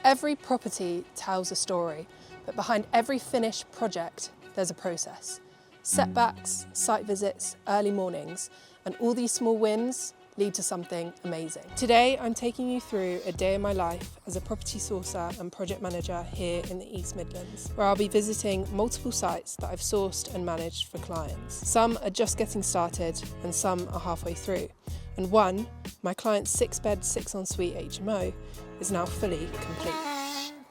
Every property tells a story, but behind every finished project, there's a process. Setbacks, site visits, early mornings, and all these small wins lead to something amazing. Today, I'm taking you through a day in my life as a property sourcer and project manager here in the East Midlands, where I'll be visiting multiple sites that I've sourced and managed for clients. Some are just getting started and some are halfway through. And one, my client's 6-bed, 6-ensuite HMO, is now fully complete.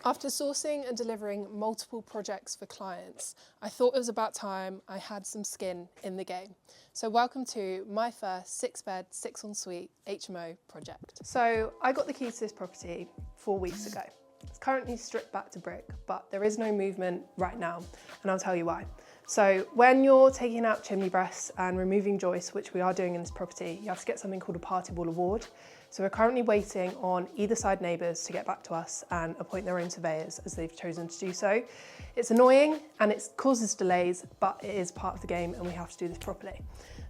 After sourcing and delivering multiple projects for clients, I thought it was about time I had some skin in the game. So welcome to my first 6-bed, 6-ensuite HMO project. So I got the keys to this property 4 weeks ago. It's currently stripped back to brick, but there is no movement right now, and I'll tell you why. So when you're taking out chimney breasts and removing joists, which we are doing in this property, you have to get something called a party wall award. So we're currently waiting on either side neighbours to get back to us and appoint their own surveyors, as they've chosen to do so. It's annoying and it causes delays, but it is part of the game and we have to do this properly.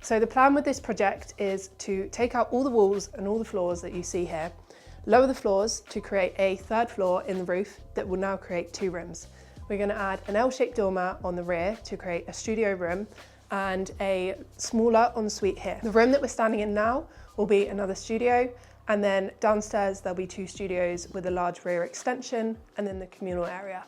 So the plan with this project is to take out all the walls and all the floors that you see here, lower the floors to create a third floor in the roof that will now create 2 rooms. We're going to add an L-shaped doormat on the rear to create a studio room and a smaller ensuite here. The room that we're standing in now will be another studio, and then downstairs there'll be 2 studios with a large rear extension and then the communal area.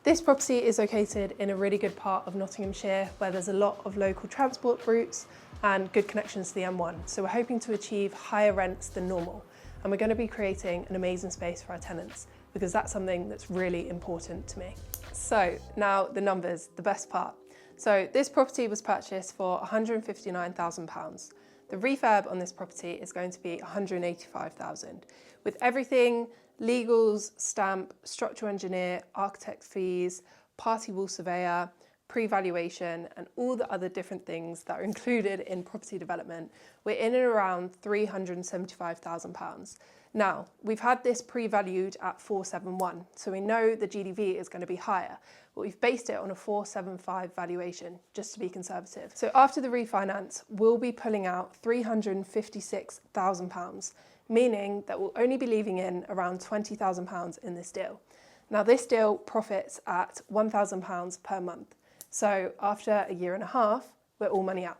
This property is located in a really good part of Nottinghamshire where there's a lot of local transport routes and good connections to the M1. So we're hoping to achieve higher rents than normal, and we're going to be creating an amazing space for our tenants because that's something that's really important to me. So now the numbers, the best part. So this property was purchased for £159,000. The refurb on this property is going to be £185,000 with everything, legals, stamp, structural engineer, architect fees, party wall surveyor, pre-valuation and all the other different things that are included in property development. We're in and around £375,000. Now, we've had this pre-valued at 471, so we know the GDV is going to be higher, but we've based it on a 475 valuation, just to be conservative. So after the refinance, we'll be pulling out £356,000, meaning that we'll only be leaving in around £20,000 in this deal. Now, this deal profits at £1,000 per month. So after a year and a half, we're all money out.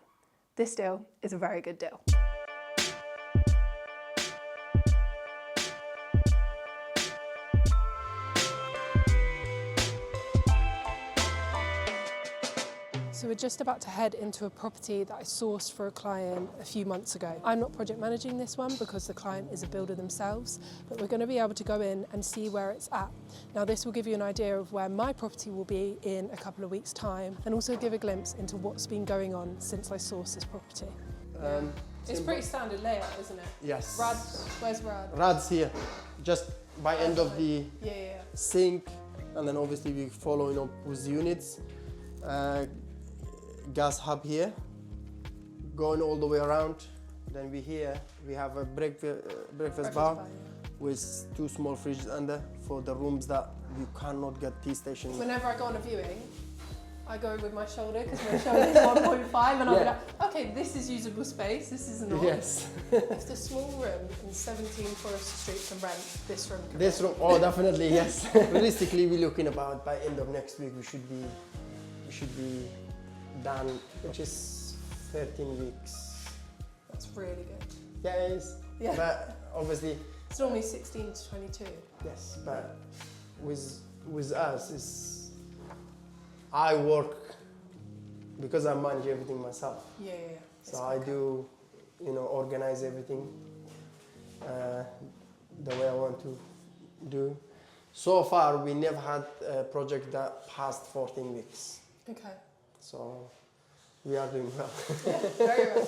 This deal is a very good deal. So we're just about to head into a property that I sourced for a client a few months ago. I'm not project managing this one because the client is a builder themselves, but we're going to be able to go in and see where it's at. Now this will give you an idea of where my property will be in a couple of weeks' time and also give a glimpse into what's been going on since I sourced this property. It's pretty standard layout, isn't it? Yes. Rad, where's Rad? Rad's here, just by end of the sink, and then obviously we're following up with the units. Gas hub here, going all the way around. Then we have a breakfast bar with 2 small fridges under for the rooms that you cannot get tea stations. Whenever I go on a viewing, I go with my shoulder because my shoulder is 1.5 and I'll be like, okay, this is usable space, this is not. Yes. If the small room in 17 Forest Street can rent, this room can This room, oh definitely, yes. Realistically, we're looking about by end of next week we should be done, which is 13 weeks. That's really good. Yeah, it is. Yeah. But obviously... It's normally 16 to 22. Yes, but with us, I work because I manage everything myself. Yeah. So I do, organize everything the way I want to do. So far, we never had a project that passed 14 weeks. Okay. So we are doing well. Yeah, very well.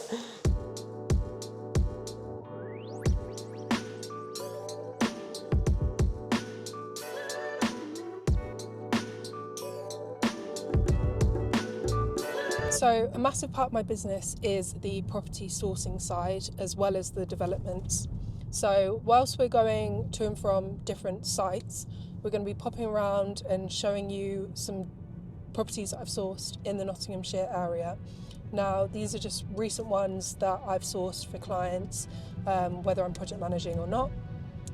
So a massive part of my business is the property sourcing side as well as the developments. So whilst we're going to and from different sites, we're going to be popping around and showing you some properties that I've sourced in the Nottinghamshire area. Now, these are just recent ones that I've sourced for clients, whether I'm project managing or not.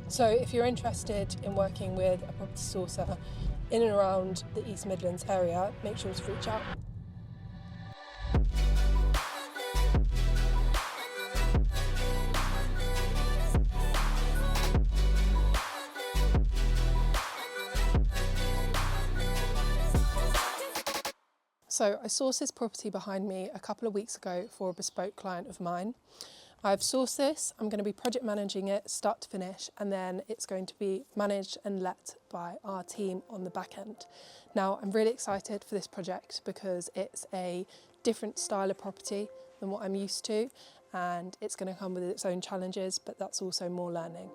So if you're interested in working with a property sourcer in and around the East Midlands area, make sure to reach out. So I sourced this property behind me a couple of weeks ago for a bespoke client of mine. I've sourced this, I'm going to be project managing it start to finish, and then it's going to be managed and let by our team on the back end. Now I'm really excited for this project because it's a different style of property than what I'm used to, and it's going to come with its own challenges, but that's also more learning.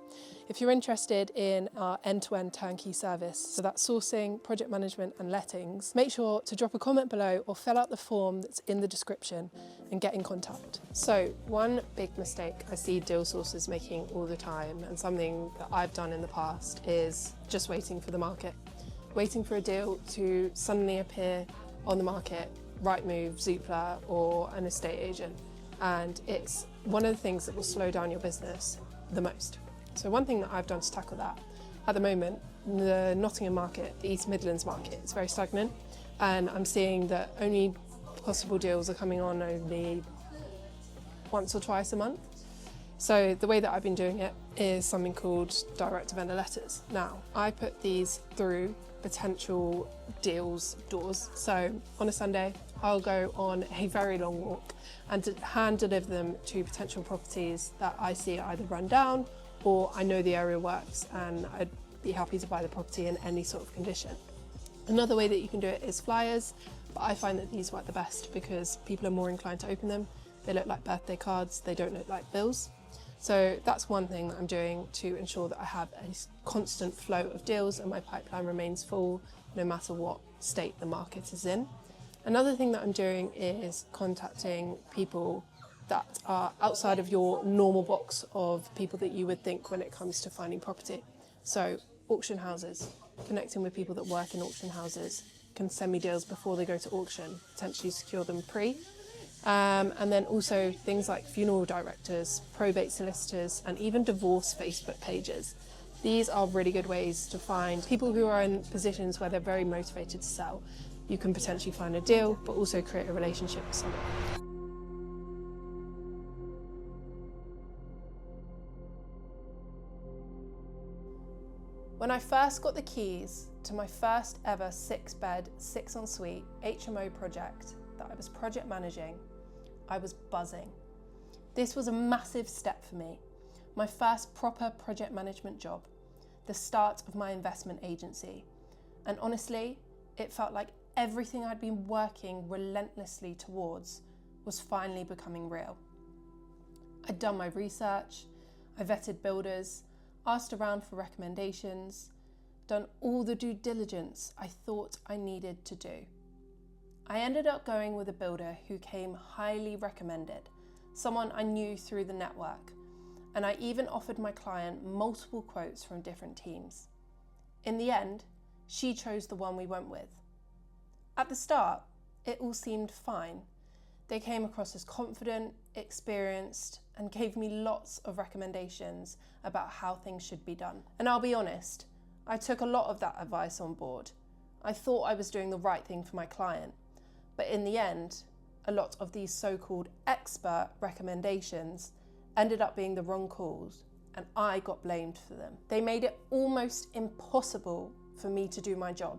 If you're interested in our end-to-end turnkey service, so that's sourcing, project management and lettings, make sure to drop a comment below or fill out the form that's in the description and get in contact. So one big mistake I see deal sourcers making all the time, and something that I've done in the past, is just waiting for the market. Waiting for a deal to suddenly appear on the market, Rightmove, Zoopla or an estate agent. And it's one of the things that will slow down your business the most. So one thing that I've done to tackle that, at the moment, the Nottingham market, the East Midlands market, is very stagnant, and I'm seeing that only possible deals are coming on only once or twice a month. So the way that I've been doing it is something called direct to vendor letters. Now, I put these through potential deals doors. So on a Sunday, I'll go on a very long walk and hand deliver them to potential properties that I see either run down or I know the area works and I'd be happy to buy the property in any sort of condition. Another way that you can do it is flyers, but I find that these work the best because people are more inclined to open them. They look like birthday cards, they don't look like bills. So that's one thing that I'm doing to ensure that I have a constant flow of deals and my pipeline remains full no matter what state the market is in. Another thing that I'm doing is contacting people that are outside of your normal box of people that you would think when it comes to finding property. So auction houses, connecting with people that work in auction houses, can send me deals before they go to auction, potentially secure them pre. And then also things like funeral directors, probate solicitors, and even divorce Facebook pages. These are really good ways to find people who are in positions where they're very motivated to sell. You can potentially find a deal, but also create a relationship with someone. When I first got the keys to my first ever 6-bed, 6-ensuite HMO project that I was project managing, I was buzzing. This was a massive step for me. My first proper project management job, the start of my investment agency. And honestly, it felt like everything I'd been working relentlessly towards was finally becoming real. I'd done my research, I vetted builders, asked around for recommendations, done all the due diligence I thought I needed to do. I ended up going with a builder who came highly recommended, someone I knew through the network, and I even offered my client multiple quotes from different teams. In the end, she chose the one we went with. At the start, it all seemed fine. They came across as confident, experienced, and gave me lots of recommendations about how things should be done. And I'll be honest, I took a lot of that advice on board. I thought I was doing the right thing for my client. But in the end, a lot of these so-called expert recommendations ended up being the wrong calls, and I got blamed for them. They made it almost impossible for me to do my job.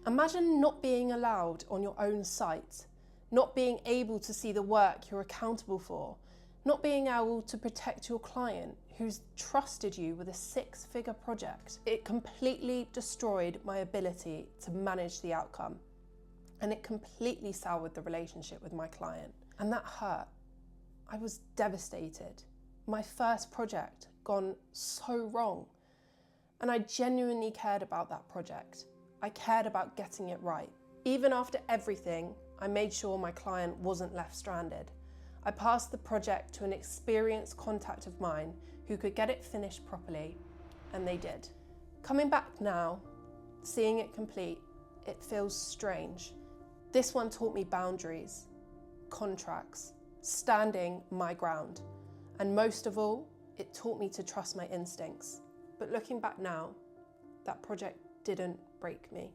Imagine not being allowed on your own site, not being able to see the work you're accountable for, not being able to protect your client who's trusted you with a 6-figure project. It completely destroyed my ability to manage the outcome. And it completely soured the relationship with my client. And that hurt. I was devastated. My first project gone so wrong. And I genuinely cared about that project. I cared about getting it right. Even after everything, I made sure my client wasn't left stranded. I passed the project to an experienced contact of mine who could get it finished properly, and they did. Coming back now, seeing it complete, it feels strange. This one taught me boundaries, contracts, standing my ground, and most of all, it taught me to trust my instincts, But looking back now, that project didn't break me.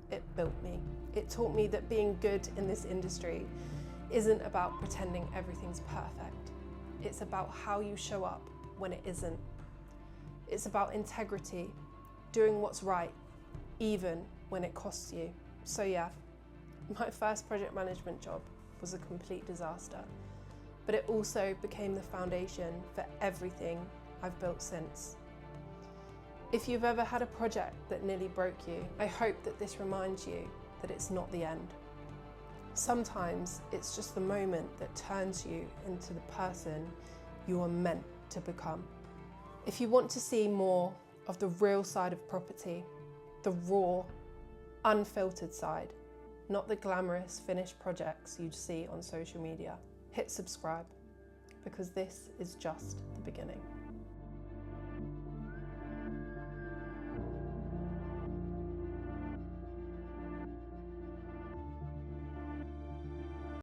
It built me. It taught me that being good in this industry isn't about pretending everything's perfect. It's about how you show up when it isn't. It's about integrity, doing what's right, even when it costs you. So yeah, my first project management job was a complete disaster, but it also became the foundation for everything I've built since. If you've ever had a project that nearly broke you, I hope that this reminds you that it's not the end. Sometimes it's just the moment that turns you into the person you are meant to become. If you want to see more of the real side of property, the raw, unfiltered side, not the glamorous finished projects you'd see on social media, hit subscribe, because this is just the beginning.